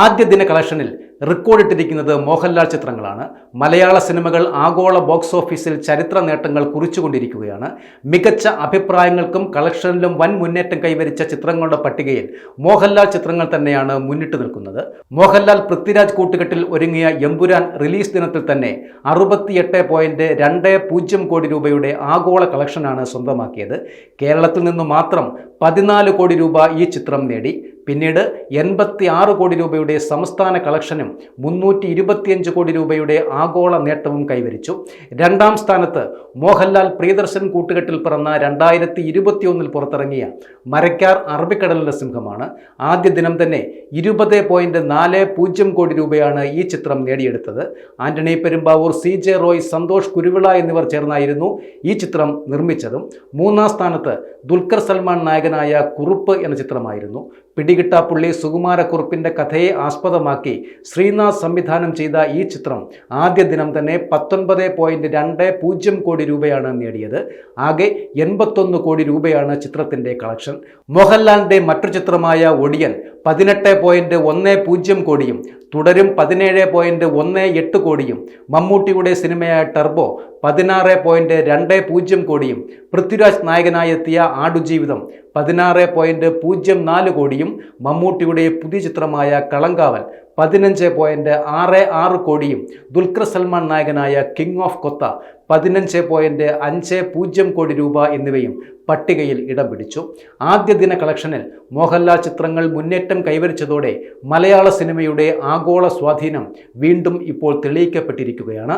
ആദ്യ ദിന കളക്ഷനിൽ റെക്കോർഡിട്ടിരിക്കുന്നത് മോഹൻലാൽ ചിത്രങ്ങളാണ്. മലയാള സിനിമകൾ ആഗോള ബോക്സ് ഓഫീസിൽ ചരിത്ര നേട്ടങ്ങൾ കുറിച്ചുകൊണ്ടിരിക്കുകയാണ്. മികച്ച അഭിപ്രായങ്ങൾക്കും കളക്ഷനിലും വൻ മുന്നേറ്റം കൈവരിച്ച ചിത്രങ്ങളുടെ പട്ടികയിൽ മോഹൻലാൽ ചിത്രങ്ങൾ തന്നെയാണ് മുന്നിട്ട് നിൽക്കുന്നത്. മോഹൻലാൽ പൃഥ്വിരാജ് കൂട്ടുകെട്ടിൽ ഒരുങ്ങിയ എമ്പുരാൻ റിലീസ് ദിനത്തിൽ തന്നെ 68.20 കോടി രൂപയുടെ ആഗോള കളക്ഷനാണ് സ്വന്തമാക്കിയത്. കേരളത്തിൽ നിന്ന് മാത്രം 14 കോടി രൂപ ഈ ചിത്രം നേടി. പിന്നീട് 86 കോടി രൂപയുടെ സംസ്ഥാന കളക്ഷനും 325 കോടി രൂപയുടെ ആഗോള നേട്ടവും കൈവരിച്ചു. രണ്ടാം സ്ഥാനത്ത് മോഹൻലാൽ പ്രിയദർശൻ കൂട്ടുകെട്ടിൽ പിറന്ന 2021 പുറത്തിറങ്ങിയ മരക്കാർ അറബിക്കടലിന്റെ സിംഹമാണ്. ആദ്യ ദിനം തന്നെ 20.40 കോടി രൂപയാണ് ഈ ചിത്രം നേടിയെടുത്തത്. ആന്റണി പെരുമ്പാവൂർ, CJ റോയ്, സന്തോഷ് കുരുവിള എന്നിവർ ചേർന്നായിരുന്നു ഈ ചിത്രം നിർമ്മിച്ചതും. മൂന്നാം സ്ഥാനത്ത് ദുൽഖർ സൽമാൻ നായകനായ കുറുപ്പ് എന്ന ചിത്രമായിരുന്നു. പിടികിട്ടാപ്പുള്ളി സുകുമാരക്കുറുപ്പിന്റെ കഥയെ ആസ്പദമാക്കി ശ്രീനാഥ് സംവിധാനം ചെയ്ത ഈ ചിത്രം ആദ്യ ദിനം തന്നെ 19.20 കോടി രൂപയാണ് നേടിയത്. ആകെ 81 കോടി രൂപയാണ് ചിത്രത്തിന്റെ കളക്ഷൻ. മോഹൻലാലിന്റെ മറ്റൊരു ചിത്രമായ ഒടിയൻ 18.10 കോടിയും തുടരും 17.18 കോടിയും, മമ്മൂട്ടിയുടെ സിനിമയായ ടർബോ 16.20 കോടിയും, പൃഥ്വിരാജ് നായകനായെത്തിയ ആടുജീവിതം 16.04 കോടിയും, മമ്മൂട്ടിയുടെ പുതിയ ചിത്രമായ കളങ്കാവൽ 15.66 കോടിയും, ദുൽഖർ സൽമാൻ നായകനായ കിങ് ഓഫ് കൊത്ത 15.50 കോടി രൂപ എന്നിവയും പട്ടികയിൽ ഇടം പിടിച്ചു. ആദ്യ ദിന കളക്ഷനിൽ മോഹൻലാൽ ചിത്രങ്ങൾ മുന്നേറ്റം കൈവരിച്ചതോടെ മലയാള സിനിമയുടെ ആഗോള സ്വാധീനം വീണ്ടും ഇപ്പോൾ തെളിയിക്കപ്പെട്ടിരിക്കുകയാണ്.